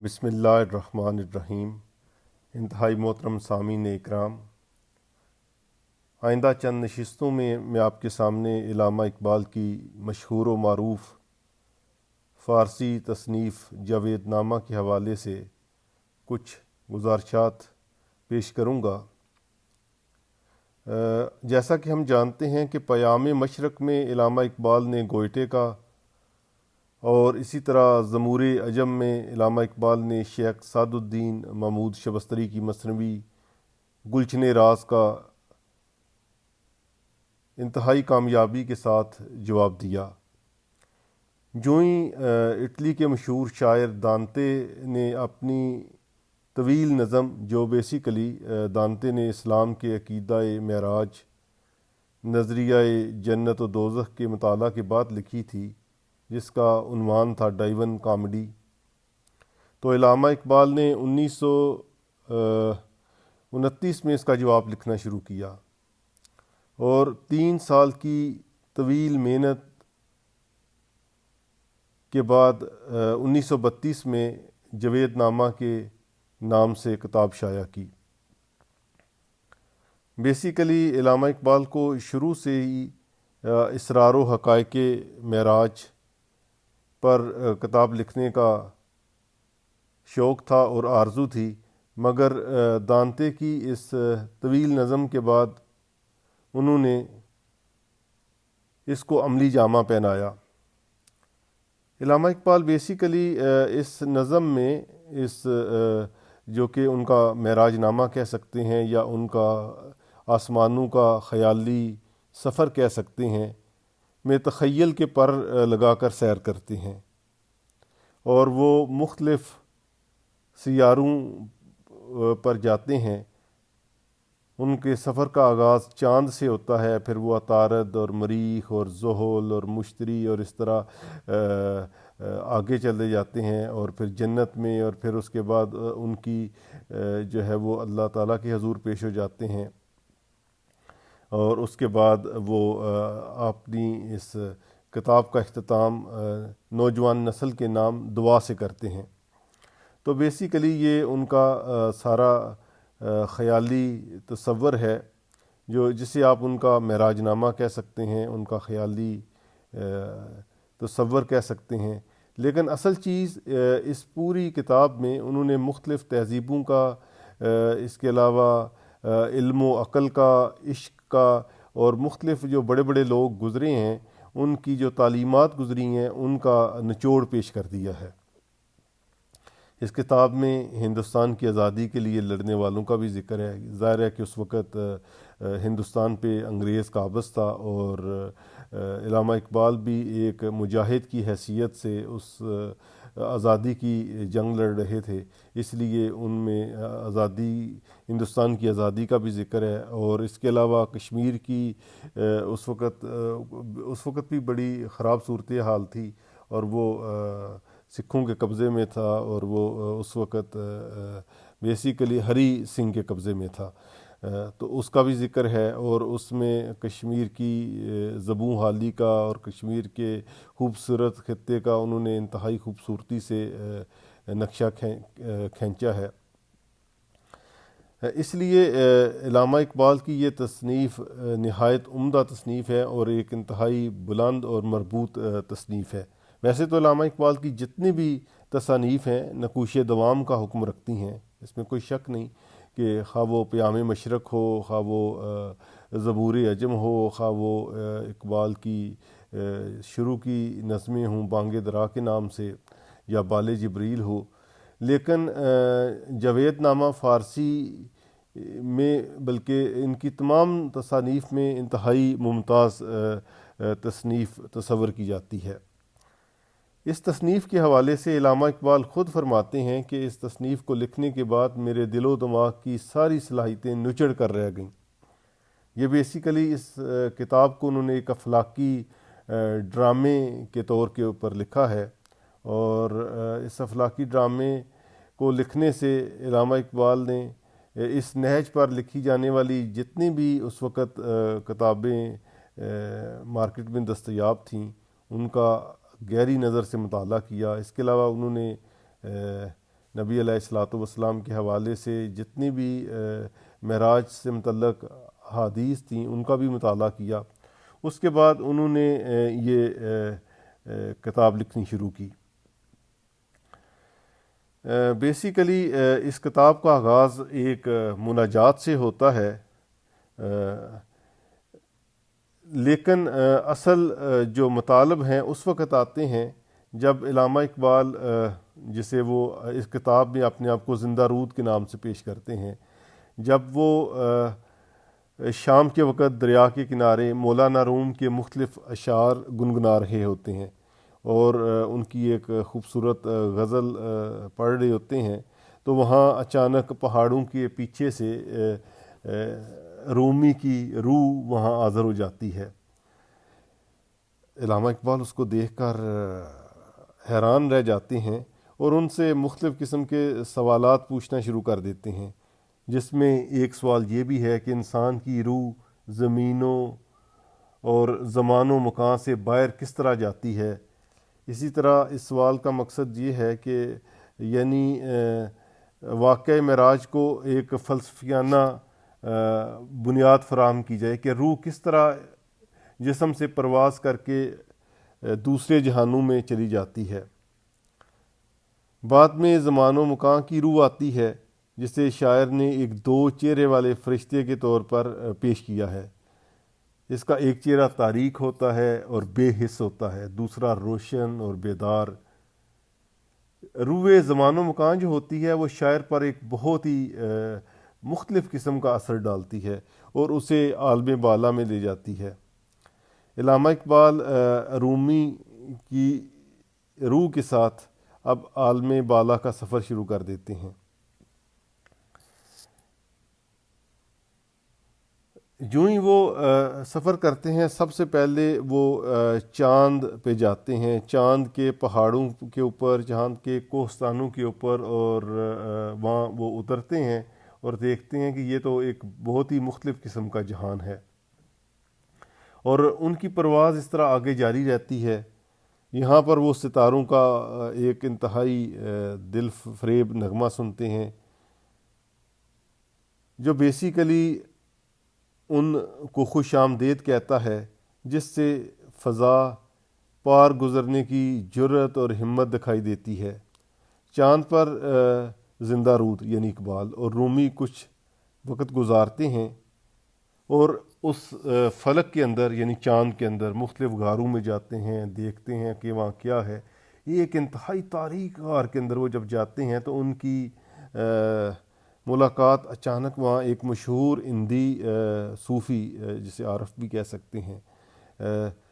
بسم اللہ الرحمن الرحیم۔ انتہائی محترم سامعین اکرام، آئندہ چند نشستوں میں آپ کے سامنے علامہ اقبال کی مشہور و معروف فارسی تصنیف جاوید نامہ کے حوالے سے کچھ گزارشات پیش کروں گا۔ جیسا کہ ہم جانتے ہیں کہ پیام مشرق میں علامہ اقبال نے گوئٹے کا اور اسی طرح زمور عجم میں علامہ اقبال نے شیخ سعد الدین محمود شبستری کی مثنوی گلشن راز کا انتہائی کامیابی کے ساتھ جواب دیا۔ جو ہی اٹلی کے مشہور شاعر دانتے نے اپنی طویل نظم جو بیسیکلی دانتے نے اسلام کے عقیدہ معراج، نظریہ جنت و دوزخ کے مطالعہ کے بعد لکھی تھی، جس کا عنوان تھا ڈائیون کامیڈی، تو علامہ اقبال نے 1929 میں اس کا جواب لکھنا شروع کیا، اور 3 سال کی طویل محنت کے بعد 1932 میں جاوید نامہ کے نام سے کتاب شائع کی۔ بیسیکلی علامہ اقبال کو شروع سے ہی اسرار و حقائق معراج پر کتاب لکھنے کا شوق تھا اور آرزو تھی، مگر دانتے کی اس طویل نظم کے بعد انہوں نے اس کو عملی جامہ پہنایا۔ علامہ اقبال بیسیکلی اس نظم میں اس جو کہ ان کا معراج نامہ کہہ سکتے ہیں یا ان کا آسمانوں کا خیالی سفر کہہ سکتے ہیں، میں تخیل کے پر لگا کر سیر کرتے ہیں، اور وہ مختلف سیاروں پر جاتے ہیں۔ ان کے سفر کا آغاز چاند سے ہوتا ہے، پھر وہ عطارد اور مریخ اور زحل اور مشتری اور اس طرح آگے چلے جاتے ہیں، اور پھر جنت میں، اور پھر اس کے بعد ان کی جو ہے وہ اللہ تعالیٰ کے حضور پیش ہو جاتے ہیں، اور اس کے بعد وہ اپنی اس کتاب کا اختتام نوجوان نسل کے نام دعا سے کرتے ہیں۔ تو بیسیکلی یہ ان کا سارا خیالی تصور ہے، جسے آپ ان کا معراج نامہ کہہ سکتے ہیں، ان کا خیالی تصور کہہ سکتے ہیں۔ لیکن اصل چیز اس پوری کتاب میں انہوں نے مختلف تہذیبوں کا، اس کے علاوہ علم و عقل کا، عشق کا، اور مختلف جو بڑے بڑے لوگ گزرے ہیں ان کی جو تعلیمات گزری ہیں ان کا نچوڑ پیش کر دیا ہے۔ اس کتاب میں ہندوستان کی آزادی کے لیے لڑنے والوں کا بھی ذکر ہے۔ ظاہر ہے کہ اس وقت ہندوستان پہ انگریز قابض تھا، اور علامہ اقبال بھی ایک مجاہد کی حیثیت سے اس آزادی کی جنگ لڑ رہے تھے، اس لیے ان میں ہندوستان کی آزادی کا بھی ذکر ہے۔ اور اس کے علاوہ کشمیر کی اس وقت بھی بڑی خراب صورتحال تھی، اور وہ سکھوں کے قبضے میں تھا، اور وہ اس وقت بیسیکلی ہری سنگھ کے قبضے میں تھا، تو اس کا بھی ذکر ہے۔ اور اس میں کشمیر کی زبوں حالی کا اور کشمیر کے خوبصورت خطے کا انہوں نے انتہائی خوبصورتی سے نقشہ کھینچا ہے۔ اس لیے علامہ اقبال کی یہ تصنیف نہایت عمدہ تصنیف ہے، اور ایک انتہائی بلند اور مربوط تصنیف ہے۔ ویسے تو علامہ اقبال کی جتنی بھی تصانیف ہیں نقوش دوام کا حکم رکھتی ہیں، اس میں کوئی شک نہیں کہ خواہ وہ پیام مشرق ہو، خواہ وہ زبور عجم ہو، خواہ وہ اقبال کی شروع کی نظمیں ہوں بانگ درا کے نام سے، یا بال جبریل ہو، لیکن جاوید نامہ فارسی میں بلکہ ان کی تمام تصانیف میں انتہائی ممتاز تصنیف تصور کی جاتی ہے۔ اس تصنیف کے حوالے سے علامہ اقبال خود فرماتے ہیں کہ اس تصنیف کو لکھنے کے بعد میرے دل و دماغ کی ساری صلاحیتیں نچڑ کر رہ گئیں۔ یہ بیسیکلی اس کتاب کو انہوں نے ایک افلاکی ڈرامے کے طور کے اوپر لکھا ہے، اور اس افلاکی ڈرامے کو لکھنے سے علامہ اقبال نے اس نہج پر لکھی جانے والی جتنی بھی اس وقت کتابیں مارکیٹ میں دستیاب تھیں ان کا گہری نظر سے مطالعہ کیا۔ اس کے علاوہ انہوں نے نبی علیہ الصلوۃ والسلام کے حوالے سے جتنی بھی معراج سے متعلق حدیث تھیں ان کا بھی مطالعہ کیا۔ اس کے بعد انہوں نے یہ کتاب لکھنی شروع کی۔ بیسیکلی اس کتاب کا آغاز ایک مناجات سے ہوتا ہے، لیکن اصل جو مطالب ہیں اس وقت آتے ہیں جب علامہ اقبال، جسے وہ اس کتاب میں اپنے آپ کو زندہ رود کے نام سے پیش کرتے ہیں، جب وہ شام کے وقت دریا کے کنارے مولانا روم کے مختلف اشعار گنگنا رہے ہوتے ہیں اور ان کی ایک خوبصورت غزل پڑھ رہے ہوتے ہیں، تو وہاں اچانک پہاڑوں کے پیچھے سے رومی کی روح وہاں حاضر ہو جاتی ہے۔ علامہ اقبال اس کو دیکھ کر حیران رہ جاتے ہیں اور ان سے مختلف قسم کے سوالات پوچھنا شروع کر دیتے ہیں، جس میں ایک سوال یہ بھی ہے کہ انسان کی روح زمینوں اور زمان و مکان سے باہر کس طرح جاتی ہے۔ اسی طرح اس سوال کا مقصد یہ ہے کہ یعنی واقعہ معراج کو ایک فلسفیانہ بنیاد فراہم کی جائے کہ روح کس طرح جسم سے پرواز کر کے دوسرے جہانوں میں چلی جاتی ہے۔ بعد میں زمان و مکان کی روح آتی ہے، جسے شاعر نے ایک 2 چہرے والے فرشتے کے طور پر پیش کیا ہے۔ اس کا ایک چہرہ تاریک ہوتا ہے اور بے حس ہوتا ہے، دوسرا روشن اور بیدار۔ روح زمان و مکان جو ہوتی ہے وہ شاعر پر ایک بہت ہی مختلف قسم کا اثر ڈالتی ہے اور اسے عالم بالا میں لے جاتی ہے۔ علامہ اقبال رومی کی روح کے ساتھ اب عالم بالا کا سفر شروع کر دیتے ہیں۔ جو ہی وہ سفر کرتے ہیں، سب سے پہلے وہ چاند پہ جاتے ہیں، چاند کے پہاڑوں کے اوپر، چاند کے کوہستانوں کے اوپر، اور وہاں وہ اترتے ہیں اور دیکھتے ہیں کہ یہ تو ایک بہت ہی مختلف قسم کا جہان ہے، اور ان کی پرواز اس طرح آگے جاری رہتی ہے۔ یہاں پر وہ ستاروں کا ایک انتہائی دل فریب نغمہ سنتے ہیں، جو بیسیکلی ان کو خوش آمدید کہتا ہے، جس سے فضا پار گزرنے کی جرأت اور ہمت دکھائی دیتی ہے۔ چاند پر زندہ رود یعنی اقبال اور رومی کچھ وقت گزارتے ہیں اور اس فلک کے اندر یعنی چاند کے اندر مختلف غاروں میں جاتے ہیں، دیکھتے ہیں کہ وہاں کیا ہے۔ یہ ایک انتہائی تاریک غار کے اندر وہ جب جاتے ہیں تو ان کی ملاقات اچانک وہاں ایک مشہور ہندی صوفی، جسے عارف بھی کہہ سکتے ہیں،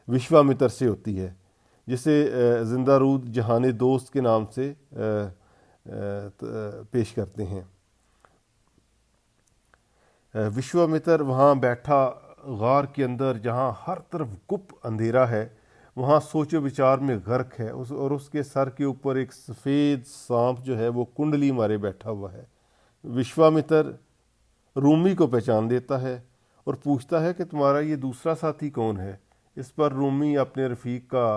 وشوامتر سے ہوتی ہے، جسے زندہ رود جہان دوست کے نام سے پیش کرتے ہیں۔ وشوامتر وہاں بیٹھا غار کے اندر، جہاں ہر طرف گپ اندھیرا ہے، وہاں سوچ و بچار میں غرق ہے، اور اس کے سر کے اوپر ایک سفید سانپ جو ہے وہ کنڈلی مارے بیٹھا ہوا ہے۔ وشوامتر رومی کو پہچان دیتا ہے اور پوچھتا ہے کہ تمہارا یہ دوسرا ساتھی کون ہے۔ اس پر رومی اپنے رفیق کا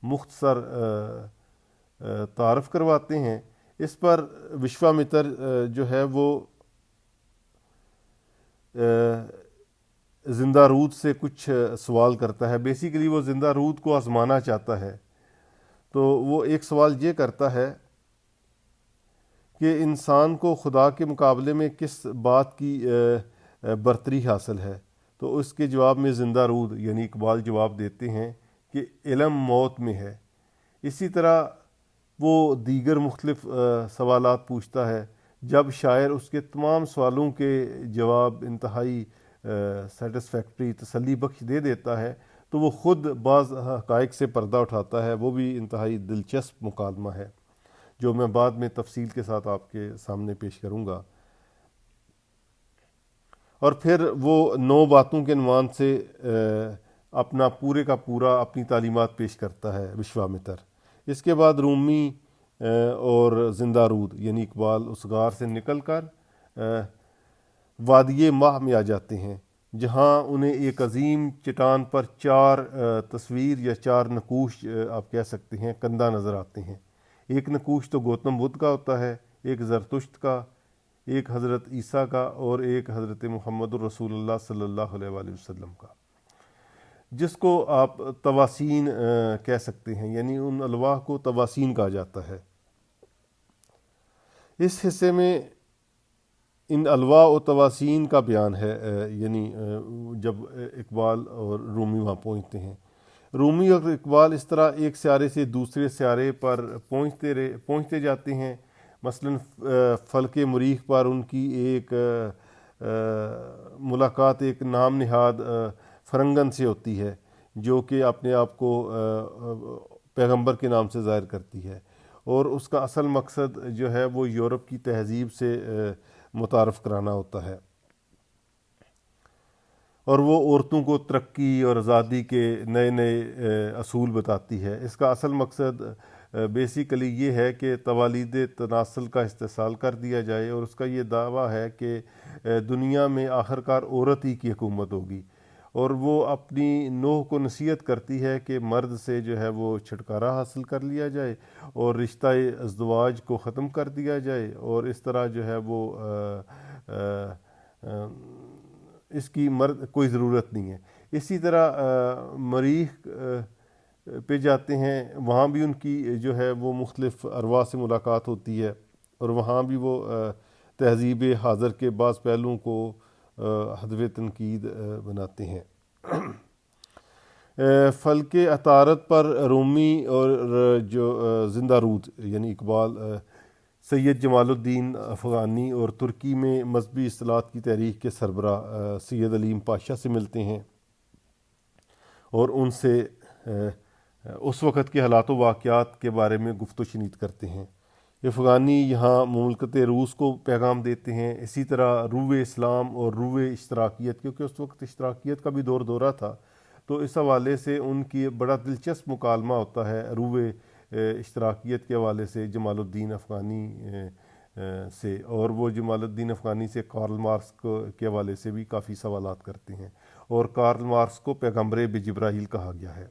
مختصر تعارف کرواتے ہیں۔ اس پر وشوامتر جو ہے وہ زندہ رود سے کچھ سوال کرتا ہے۔ بیسیکلی وہ زندہ رود کو آزمانا چاہتا ہے۔ تو وہ ایک سوال یہ کرتا ہے کہ انسان کو خدا کے مقابلے میں کس بات کی برتری حاصل ہے۔ تو اس کے جواب میں زندہ رود یعنی اقبال جواب دیتے ہیں کہ علم موت میں ہے۔ اسی طرح وہ دیگر مختلف سوالات پوچھتا ہے۔ جب شاعر اس کے تمام سوالوں کے جواب انتہائی سیٹسفیکٹری، تسلی بخش دے دیتا ہے، تو وہ خود بعض حقائق سے پردہ اٹھاتا ہے۔ وہ بھی انتہائی دلچسپ مکالمہ ہے، جو میں بعد میں تفصیل کے ساتھ آپ کے سامنے پیش کروں گا۔ اور پھر وہ 9 باتوں کے عنوان سے اپنا پورے کا پورا اپنی تعلیمات پیش کرتا ہے وشوامتر۔ اس کے بعد رومی اور زندہ رود یعنی اقبال اس غار سے نکل کر وادی ماہ میں آ جاتے ہیں، جہاں انہیں ایک عظیم چٹان پر 4 تصویر یا 4 نقوش آپ کہہ سکتے ہیں کندہ نظر آتے ہیں۔ ایک نقوش تو گوتم بدھ کا ہوتا ہے، ایک زرتشت کا، ایک حضرت عیسیٰ کا، اور ایک حضرت محمد الرسول اللہ صلی اللہ علیہ وآلہ وسلم کا، جس کو آپ تواسین کہہ سکتے ہیں، یعنی ان الواح کو تواسین کہا جاتا ہے۔ اس حصے میں ان الواح و تواسین کا بیان ہے، یعنی جب اقبال اور رومی وہاں پہنچتے ہیں، رومی اور اقبال اس طرح ایک سیارے سے دوسرے سیارے پر پہنچتے جاتے ہیں۔ مثلا فلک مریخ پر ان کی ایک ملاقات ایک نام نہاد فرنگن سے ہوتی ہے، جو کہ اپنے آپ کو پیغمبر کے نام سے ظاہر کرتی ہے، اور اس کا اصل مقصد جو ہے وہ یورپ کی تہذیب سے متعارف کرانا ہوتا ہے، اور وہ عورتوں کو ترقی اور آزادی کے نئے نئے اصول بتاتی ہے۔ اس کا اصل مقصد بیسیکلی یہ ہے کہ توالید تناسل کا استحصال کر دیا جائے، اور اس کا یہ دعویٰ ہے کہ دنیا میں آخر کار عورت ہی کی حکومت ہوگی، اور وہ اپنی نوح کو نصیحت کرتی ہے کہ مرد سے جو ہے وہ چھٹکارا حاصل کر لیا جائے اور رشتہ ازدواج کو ختم کر دیا جائے، اور اس طرح جو ہے وہ اس کی مرد کوئی ضرورت نہیں ہے۔ اسی طرح مریخ پہ جاتے ہیں، وہاں بھی ان کی جو ہے وہ مختلف ارواح سے ملاقات ہوتی ہے، اور وہاں بھی وہ تہذیب حاضر کے بعض پہلوؤں کو ہدف تنقید بناتے ہیں۔ فلک عطارد پر رومی اور جو زندہ رود یعنی اقبال سید جمال الدین افغانی اور ترکی میں مذہبی اصلاحات کی تحریک کے سربراہ سید علیم پاشا سے ملتے ہیں، اور ان سے اس وقت کے حالات و واقعات کے بارے میں گفت و شنید کرتے ہیں۔ افغانی یہاں مملکت روس کو پیغام دیتے ہیں۔ اسی طرح روح اسلام اور روح اشتراکیت، کیونکہ اس وقت اشتراکیت کا بھی دورہ تھا، تو اس حوالے سے ان کی بڑا دلچسپ مکالمہ ہوتا ہے روح اشتراکیت کے حوالے سے جمال الدین افغانی سے، اور وہ جمال الدین افغانی سے کارل مارکس کے حوالے سے بھی کافی سوالات کرتے ہیں، اور کارل مارکس کو پیغمبر بجبرائیل کہا گیا ہے۔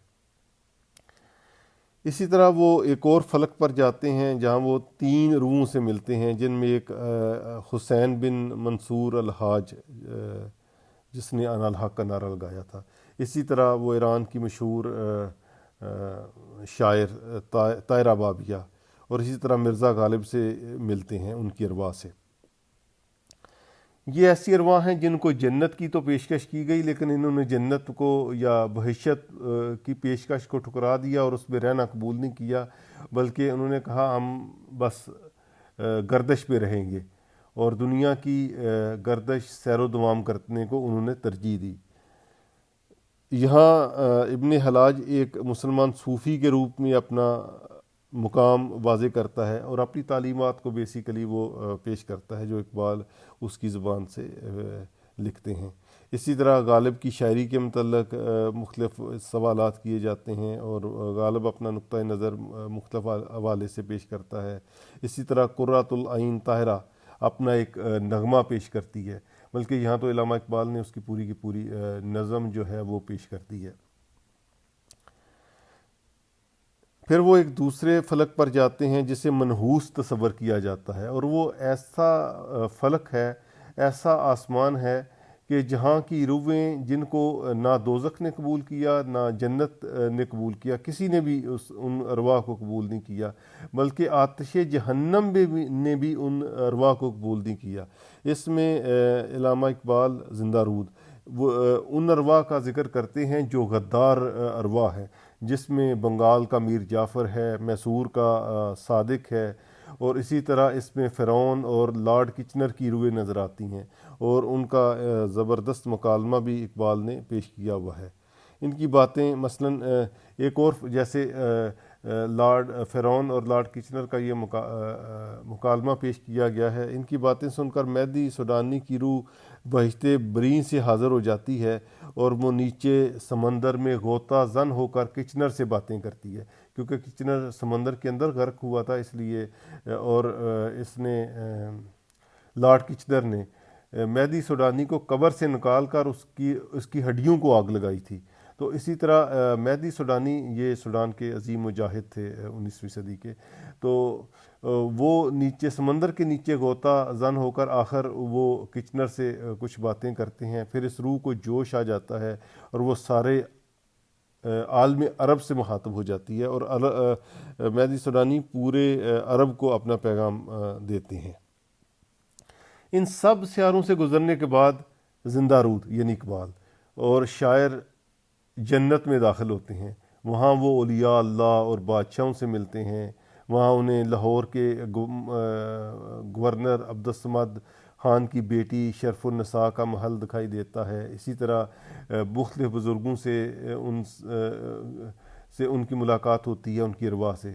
اسی طرح وہ ایک اور فلک پر جاتے ہیں جہاں وہ 3 روحوں سے ملتے ہیں، جن میں ایک حسین بن منصور الحاج جس نے انا الحق کا نعرہ لگایا تھا۔ اسی طرح وہ ایران کی مشہور شاعر طاہرہ بابیہ، اور اسی طرح مرزا غالب سے ملتے ہیں ان کی ارواح سے۔ یہ ایسی ارواح ہیں جن کو جنت کی تو پیشکش کی گئی، لیکن انہوں نے جنت کو یا بہشت کی پیشکش کو ٹھکرا دیا اور اس میں رہنا قبول نہیں کیا، بلکہ انہوں نے کہا ہم بس گردش پہ رہیں گے، اور دنیا کی گردش سیر و دوام کرنے کو انہوں نے ترجیح دی۔ یہاں ابن حلاج ایک مسلمان صوفی کے روپ میں اپنا مقام واضح کرتا ہے، اور اپنی تعلیمات کو بیسیکلی وہ پیش کرتا ہے جو اقبال اس کی زبان سے لکھتے ہیں۔ اسی طرح غالب کی شاعری کے متعلق مختلف سوالات کیے جاتے ہیں، اور غالب اپنا نقطۂ نظر مختلف حوالے سے پیش کرتا ہے۔ اسی طرح قرۃ العین طاہرہ اپنا ایک نغمہ پیش کرتی ہے، بلکہ یہاں تو علامہ اقبال نے اس کی پوری کی پوری نظم جو ہے وہ پیش کر دی ہے۔ پھر وہ ایک دوسرے فلک پر جاتے ہیں جسے منحوس تصور کیا جاتا ہے، اور وہ ایسا فلک ہے، ایسا آسمان ہے کہ جہاں کی روحیں جن کو نہ دوزخ نے قبول کیا نہ جنت نے قبول کیا، کسی نے بھی ان ارواح کو قبول نہیں کیا، بلکہ آتش جہنم نے بھی ان ارواح کو قبول نہیں کیا۔ اس میں علامہ اقبال زندہ رود وہ ان ارواح کا ذکر کرتے ہیں جو غدار ارواح ہیں، جس میں بنگال کا میر جعفر ہے، میسور کا صادق ہے، اور اسی طرح اس میں فرعون اور لارڈ کچنر کی روحیں نظر آتی ہیں، اور ان کا زبردست مکالمہ بھی اقبال نے پیش کیا ہوا ہے۔ ان کی باتیں مثلا ایک اور جیسے لارڈ فرعون اور لارڈ کچنر کا یہ مکالمہ پیش کیا گیا ہے، ان کی باتیں سن کر مہدی سوڈانی کی روح بہشت بریں سے حاضر ہو جاتی ہے، اور وہ نیچے سمندر میں غوطہ زن ہو کر کچنر سے باتیں کرتی ہے، کیونکہ کچنر سمندر کے اندر غرق ہوا تھا اس لیے، اور اس نے لارڈ کچنر نے مہدی سوڈانی کو قبر سے نکال کر اس کی ہڈیوں کو آگ لگائی تھی، تو اسی طرح مہدی سوڈانی یہ سوڈان کے عظیم مجاہد تھے 19ویں صدی کے، تو وہ نیچے سمندر کے نیچے غوطہ زن ہو کر آخر وہ کچنر سے کچھ باتیں کرتے ہیں، پھر اس روح کو جوش آ جاتا ہے اور وہ سارے عالم عرب سے مخاطب ہو جاتی ہے، اور مہدی سوڈانی پورے عرب کو اپنا پیغام دیتے ہیں۔ ان سب سیاروں سے گزرنے کے بعد زندہ رود یعنی اقبال اور شاعر جنت میں داخل ہوتے ہیں۔ وہاں وہ اولیاء اللہ اور بادشاہوں سے ملتے ہیں، وہاں انہیں لاہور کے گورنر عبدالصمد خان کی بیٹی شرف النساء کا محل دکھائی دیتا ہے۔ اسی طرح مختلف بزرگوں سے ان کی ملاقات ہوتی ہے، ان کی ارواح سے۔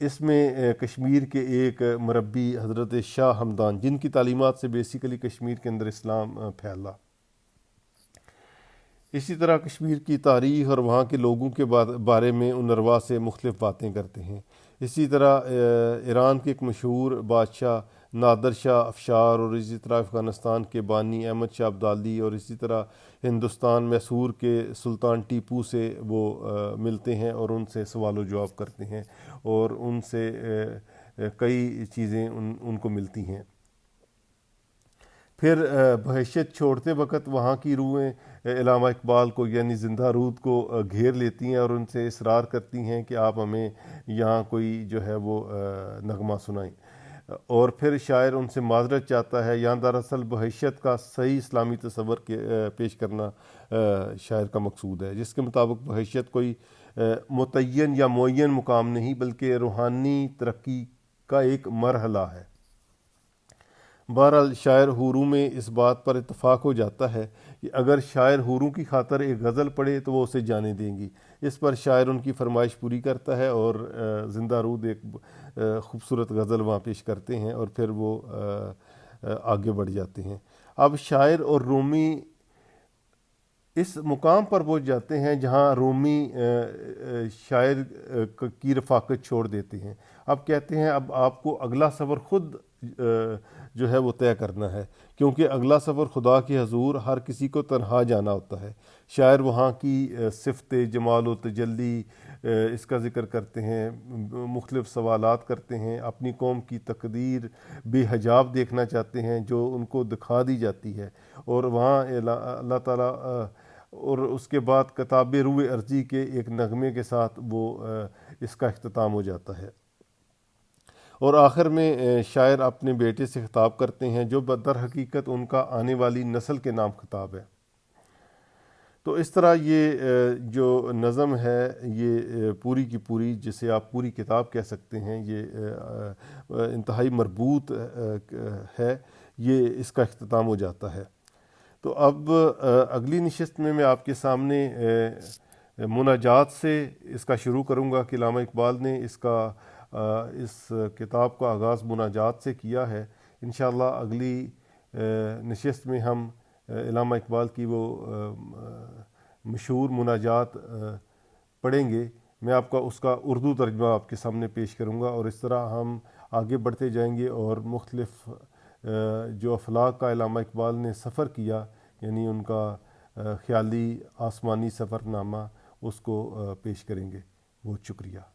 اس میں کشمیر کے ایک مربی حضرت شاہ ہمدان، جن کی تعلیمات سے بیسیکلی کشمیر کے اندر اسلام پھیلا۔ اسی طرح کشمیر کی تاریخ اور وہاں کے لوگوں کے بارے میں ان ارواح سے مختلف باتیں کرتے ہیں۔ اسی طرح ایران کے ایک مشہور بادشاہ نادر شاہ افشار، اور اسی طرح افغانستان کے بانی احمد شاہ ابدالی، اور اسی طرح ہندوستان میسور کے سلطان ٹیپو سے وہ ملتے ہیں اور ان سے سوال و جواب کرتے ہیں، اور ان سے کئی چیزیں ان کو ملتی ہیں۔ پھر بہشت چھوڑتے وقت وہاں کی روحیں علامہ اقبال کو یعنی زندہ رود کو گھیر لیتی ہیں اور ان سے اصرار کرتی ہیں کہ آپ ہمیں یہاں کوئی جو ہے وہ نغمہ سنائیں، اور پھر شاعر ان سے معذرت چاہتا ہے۔ یہاں دراصل بہشت کا صحیح اسلامی تصور پیش کرنا شاعر کا مقصود ہے، جس کے مطابق بہشت کوئی متعین یا معین مقام نہیں بلکہ روحانی ترقی کا ایک مرحلہ ہے۔ بہرحال شاعر حوروں میں اس بات پر اتفاق ہو جاتا ہے کہ اگر شاعر حوروں کی خاطر ایک غزل پڑھے تو وہ اسے جانے دیں گی۔ اس پر شاعر ان کی فرمائش پوری کرتا ہے اور زندہ رود ایک خوبصورت غزل وہاں پیش کرتے ہیں، اور پھر وہ آگے بڑھ جاتے ہیں۔ اب شاعر اور رومی اس مقام پر پہنچ جاتے ہیں جہاں رومی شاعر کی رفاقت چھوڑ دیتے ہیں۔ اب کہتے ہیں اب آپ کو اگلا سفر خود جو ہے وہ طے کرنا ہے، کیونکہ اگلا سفر خدا کے حضور ہر کسی کو تنہا جانا ہوتا ہے۔ شاعر وہاں کی صفت جمال و تجلی اس کا ذکر کرتے ہیں، مختلف سوالات کرتے ہیں، اپنی قوم کی تقدیر بے حجاب دیکھنا چاہتے ہیں جو ان کو دکھا دی جاتی ہے، اور وہاں اللہ تعالیٰ اور اس کے بعد کتاب روح ارضی کے ایک نغمے کے ساتھ وہ اس کا اختتام ہو جاتا ہے۔ اور آخر میں شاعر اپنے بیٹے سے خطاب کرتے ہیں جو در حقیقت ان کا آنے والی نسل کے نام خطاب ہے۔ تو اس طرح یہ جو نظم ہے یہ پوری کی پوری، جسے آپ پوری کتاب کہہ سکتے ہیں، یہ انتہائی مربوط ہے، یہ اس کا اختتام ہو جاتا ہے۔ تو اب اگلی نشست میں آپ کے سامنے مناجات سے اس کا شروع کروں گا کہ علامہ اقبال نے اس کتاب کا آغاز مناجات سے کیا ہے۔ انشاءاللہ اگلی نشست میں ہم علامہ اقبال کی وہ مشہور مناجات پڑھیں گے۔ میں آپ کا اس کا اردو ترجمہ آپ کے سامنے پیش کروں گا، اور اس طرح ہم آگے بڑھتے جائیں گے اور مختلف جو افلاک کا علامہ اقبال نے سفر کیا، یعنی ان کا خیالی آسمانی سفر نامہ، اس کو پیش کریں گے۔ بہت شکریہ۔